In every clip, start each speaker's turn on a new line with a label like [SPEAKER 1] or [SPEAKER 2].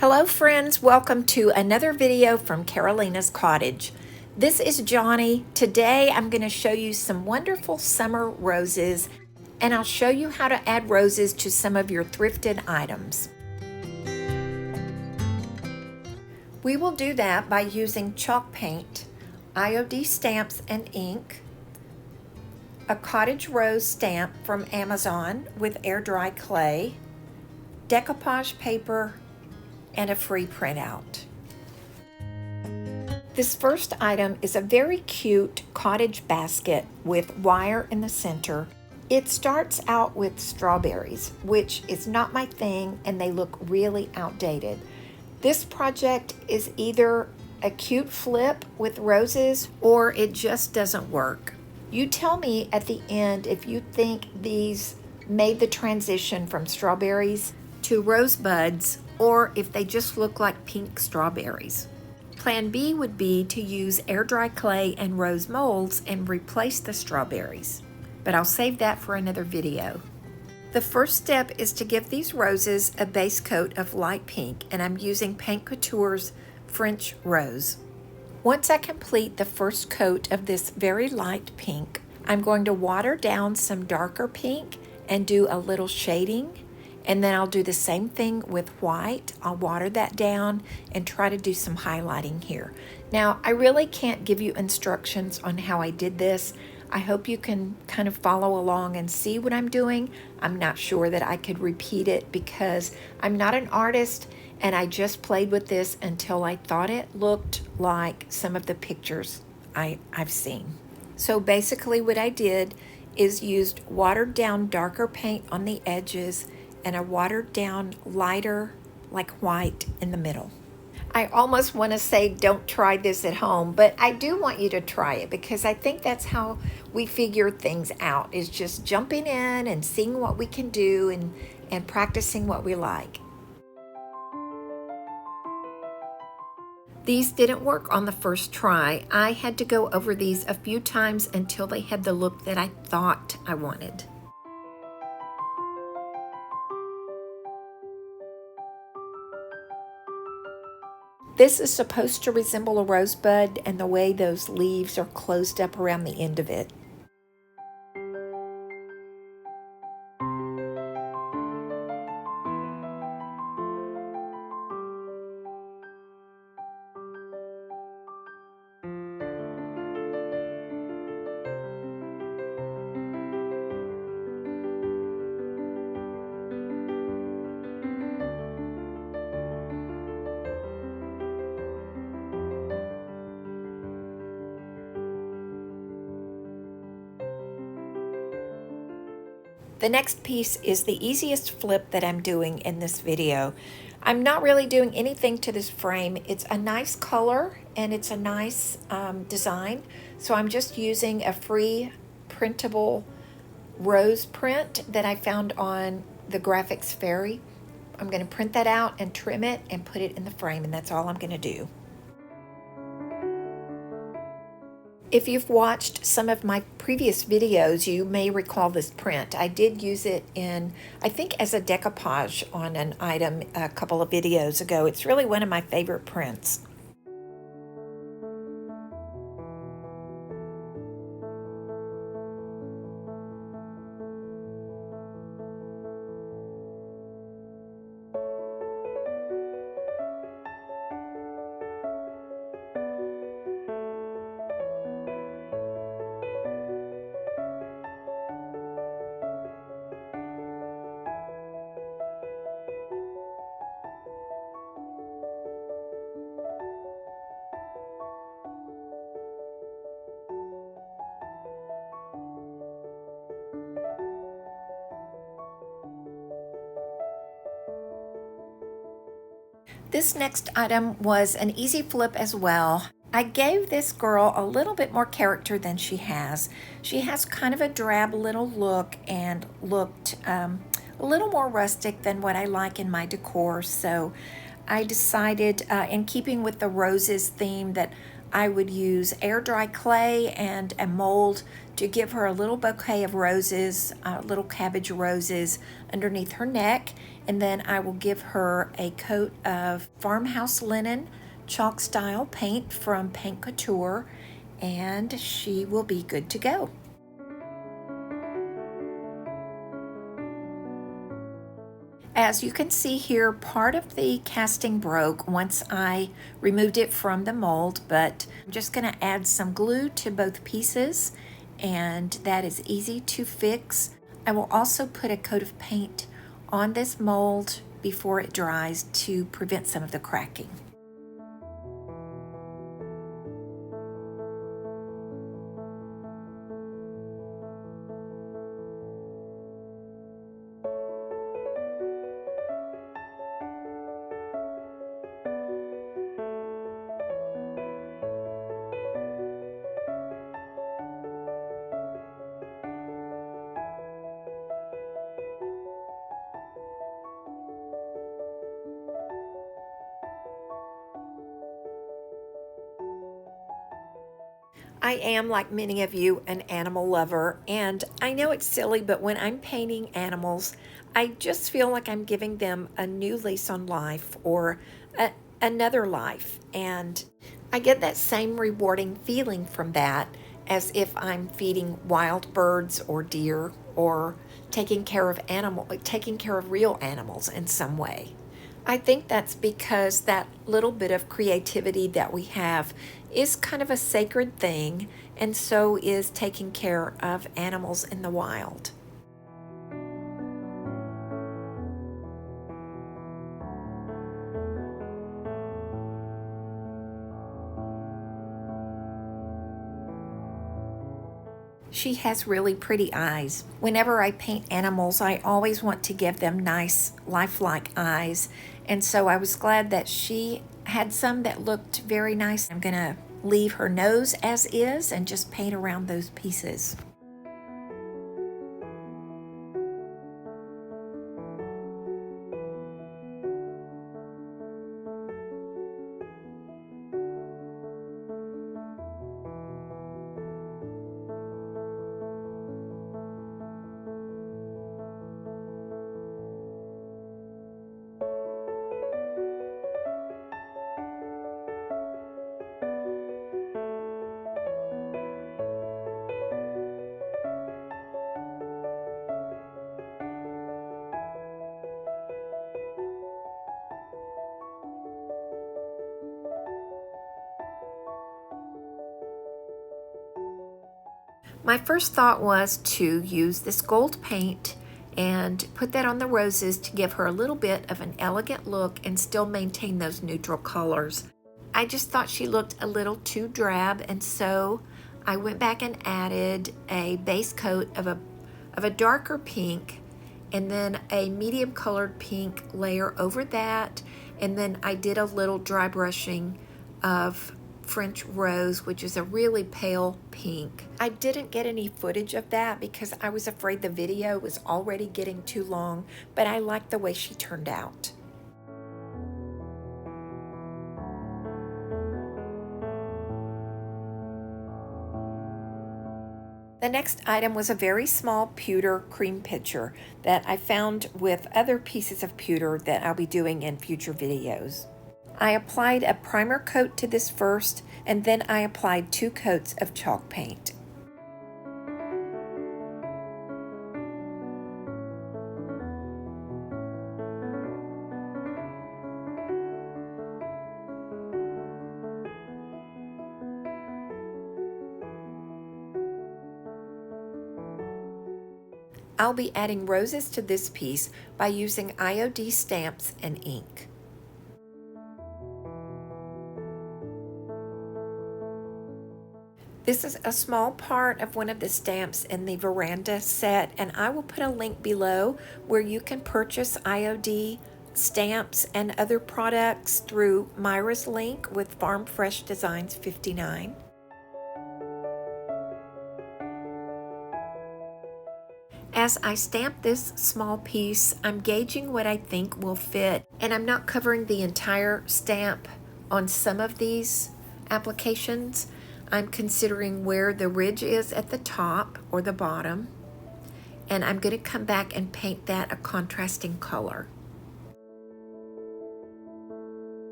[SPEAKER 1] Hello friends, welcome to another video from Carolina's Cottage. This is Johnny. Today I'm going to show you some wonderful summer roses, and I'll show you how to add roses to some of your thrifted items. We will do that by using chalk paint, IOD stamps and ink, a cottage rose stamp from Amazon with air dry clay, decoupage paper, and a free printout. This first item is a very cute cottage basket with wire in the center. It starts out with strawberries, which is not my thing, and they look really outdated. This project is either a cute flip with roses or it just doesn't work. You tell me at the end if you think these made the transition from strawberries to rosebuds, or if they just look like pink strawberries. Plan B would be to use air dry clay and rose molds and replace the strawberries, but I'll save that for another video. The first step is to give these roses a base coat of light pink, and I'm using Paint Couture's French Rose. Once I complete the first coat of this very light pink, I'm going to water down some darker pink and do a little shading. And then I'll do the same thing with white. I'll water that down and try to do some highlighting here. Now, I really can't give you instructions on how I did this. I hope you can kind of follow along and see what I'm doing. I'm not sure that I could repeat it because I'm not an artist, and I just played with this until I thought it looked like some of the pictures I've seen. So basically what I did is used watered down darker paint on the edges and a watered down lighter like white in the middle. I almost want to say don't try this at home, but I do want you to try it because I think that's how we figure things out, is just jumping in and seeing what we can do and practicing what we like. These didn't work on the first try. I had to go over these a few times until they had the look that I thought I wanted. This is supposed to resemble a rosebud, and the way those leaves are closed up around the end of it. The next piece is the easiest flip that I'm doing in this video. I'm not really doing anything to this frame. It's a nice color and it's a nice design. So I'm just using a free printable rose print that I found on the Graphics Fairy. I'm going to print that out and trim it and put it in the frame, and that's all I'm going to do. If you've watched some of my previous videos, you may recall this print. I did use it in, I think, as a decoupage on an item a couple of videos ago. It's really one of my favorite prints. This next item was an easy flip as well. I gave this girl a little bit more character than she has. She has kind of a drab little look and looked a little more rustic than what I like in my decor. So I decided, in keeping with the roses theme, that I would use air dry clay and a mold to give her a little bouquet of roses, little cabbage roses underneath her neck. And then I will give her a coat of Farmhouse Linen chalk style paint from Paint Couture, and she will be good to go. As you can see here, part of the casting broke once I removed it from the mold, but I'm just going to add some glue to both pieces, and that is easy to fix. I will also put a coat of paint on this mold before it dries to prevent some of the cracking. I am, like many of you, an animal lover, and I know it's silly, but when I'm painting animals, I just feel like I'm giving them a new lease on life or another life, and I get that same rewarding feeling from that as if I'm feeding wild birds or deer or taking care of real animals in some way. I think that's because that little bit of creativity that we have is kind of a sacred thing, and so is taking care of animals in the wild. She has really pretty eyes. Whenever I paint animals, I always want to give them nice, lifelike eyes. And so I was glad that she had some that looked very nice. I'm gonna leave her nose as is and just paint around those pieces. My first thought was to use this gold paint and put that on the roses to give her a little bit of an elegant look and still maintain those neutral colors. I just thought she looked a little too drab, and so I went back and added a base coat of a darker pink and then a medium colored pink layer over that, and then I did a little dry brushing of French rose, which is a really pale pink. I didn't get any footage of that because I was afraid the video was already getting too long, but I liked the way she turned out. The next item was a very small pewter cream pitcher that I found with other pieces of pewter that I'll be doing in future videos. I applied a primer coat to this first, and then I applied 2 coats of chalk paint. I'll be adding roses to this piece by using IOD stamps and ink. This is a small part of one of the stamps in the Veranda set, and I will put a link below where you can purchase IOD stamps and other products through Myra's link with Farm Fresh Designs 59. As I stamp this small piece, I'm gauging what I think will fit, and I'm not covering the entire stamp on some of these applications, I'm considering where the ridge is at the top or the bottom, and I'm going to come back and paint that a contrasting color.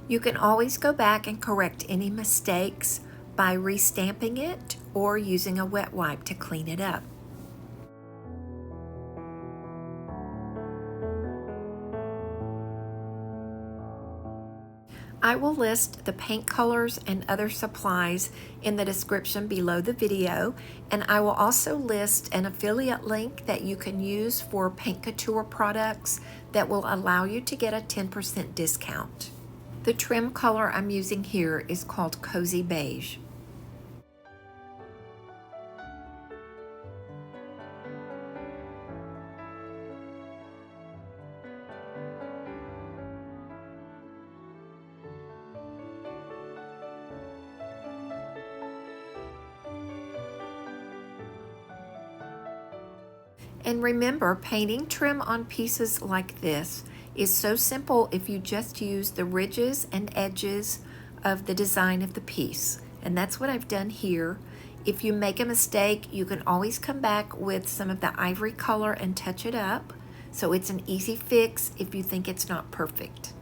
[SPEAKER 1] You can always go back and correct any mistakes by restamping it or using a wet wipe to clean it up. I will list the paint colors and other supplies in the description below the video, and I will also list an affiliate link that you can use for Paint Couture products that will allow you to get a 10% discount. The trim color I'm using here is called Cozy Beige. And remember, painting trim on pieces like this is so simple if you just use the ridges and edges of the design of the piece. And that's what I've done here. If you make a mistake, you can always come back with some of the ivory color and touch it up. So it's an easy fix if you think it's not perfect.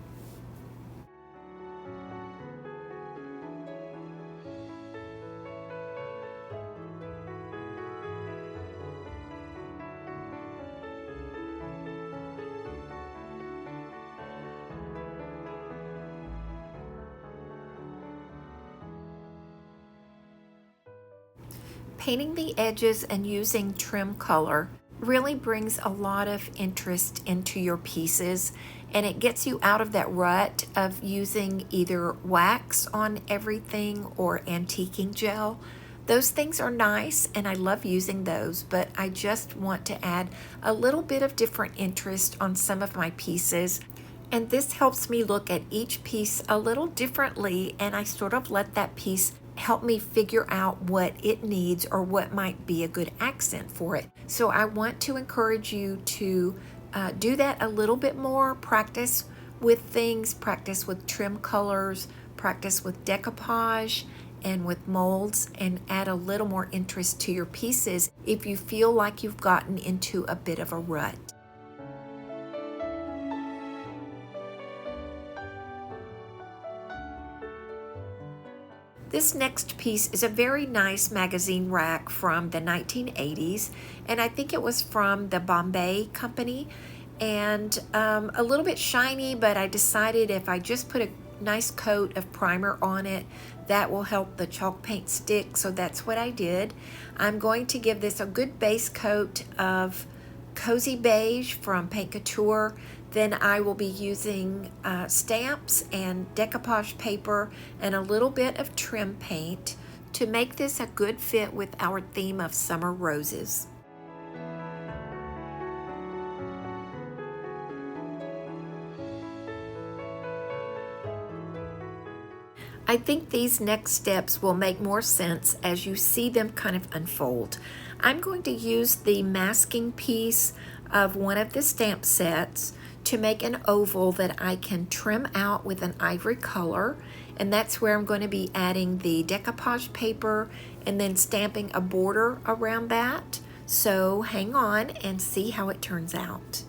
[SPEAKER 1] Painting the edges and using trim color really brings a lot of interest into your pieces, and it gets you out of that rut of using either wax on everything or antiquing gel. Those things are nice and I love using those, but I just want to add a little bit of different interest on some of my pieces. And this helps me look at each piece a little differently, and I sort of let that piece help me figure out what it needs or what might be a good accent for it. So I want to encourage you to do that a little bit more. Practice with things, practice with trim colors, practice with decoupage and with molds, and add a little more interest to your pieces if you feel like you've gotten into a bit of a rut. This next piece is a very nice magazine rack from the 1980s, and I think it was from the Bombay company, and a little bit shiny, but I decided if I just put a nice coat of primer on it, that will help the chalk paint stick, so that's what I did. I'm going to give this a good base coat of Cozy Beige from Paint Couture. Then I will be using stamps and decoupage paper and a little bit of trim paint to make this a good fit with our theme of summer roses. I think these next steps will make more sense as you see them kind of unfold. I'm going to use the masking piece of one of the stamp sets to make an oval that I can trim out with an ivory color, and that's where I'm going to be adding the decoupage paper and then stamping a border around that. So hang on and see how it turns out.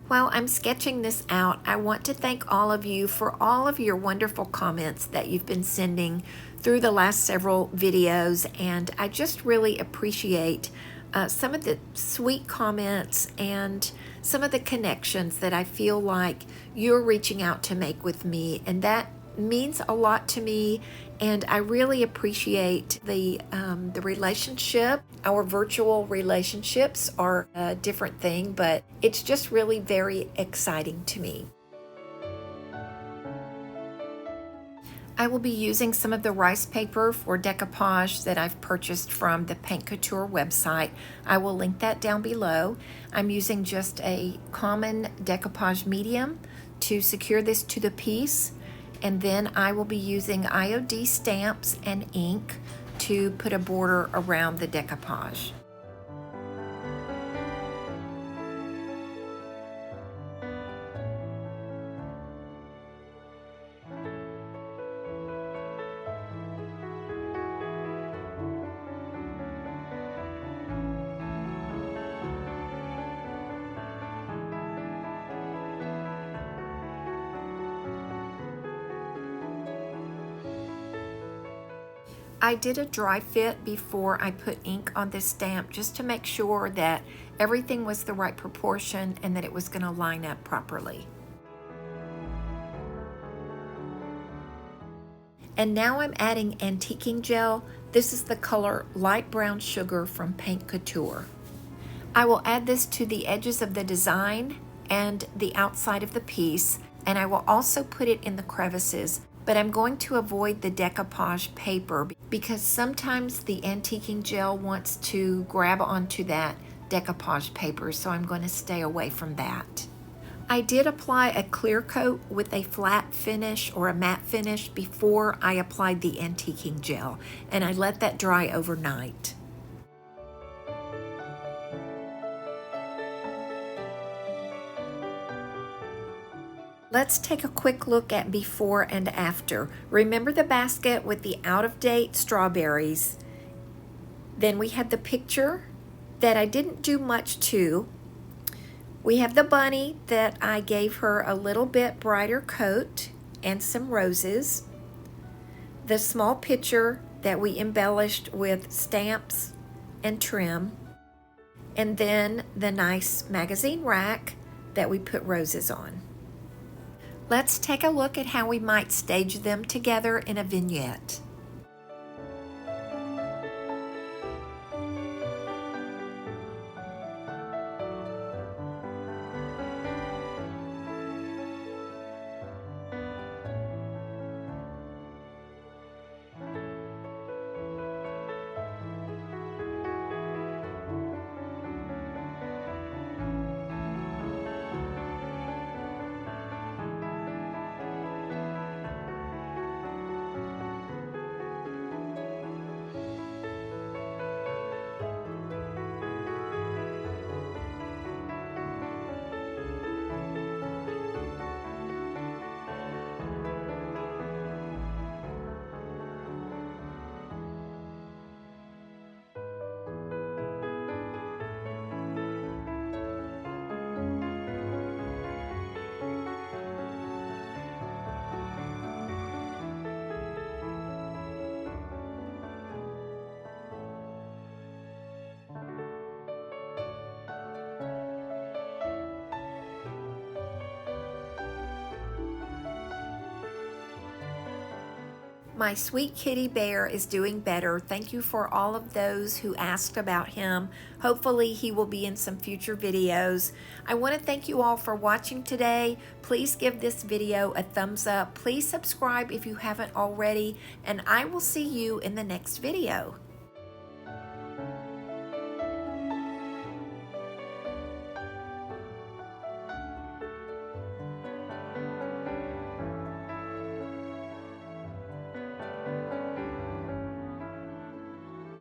[SPEAKER 1] While I'm sketching this out, I want to thank all of you for all of your wonderful comments that you've been sending through the last several videos, and I just really appreciate some of the sweet comments and some of the connections that I feel like you're reaching out to make with me, and that means a lot to me, and I really appreciate the relationship. Our virtual relationships are a different thing, but it's just really very exciting to me. I will be using some of the rice paper for decoupage that I've purchased from the Paint Couture website. I will link that down below. I'm using just a common decoupage medium to secure this to the piece, and then I will be using IOD stamps and ink to put a border around the decoupage. I did a dry fit before I put ink on this stamp just to make sure that everything was the right proportion and that it was going to line up properly. And now I'm adding antiquing gel. This is the color Light Brown Sugar from Paint Couture. I will add this to the edges of the design and the outside of the piece, and I will also put it in the crevices, but I'm going to avoid the decoupage paper because sometimes the antiquing gel wants to grab onto that decoupage paper, so I'm going to stay away from that. I did apply a clear coat with a flat finish or a matte finish before I applied the antiquing gel, and I let that dry overnight. Let's take a quick look at before and after. Remember the basket with the out-of-date strawberries. Then we had the picture that I didn't do much to. We have the bunny that I gave her a little bit brighter coat and some roses. The small pitcher that we embellished with stamps and trim. And then the nice magazine rack that we put roses on. Let's take a look at how we might stage them together in a vignette. My sweet kitty bear is doing better. Thank you for all of those who asked about him. Hopefully he will be in some future videos. I want to thank you all for watching today. Please give this video a thumbs up. Please subscribe if you haven't already, and I will see you in the next video.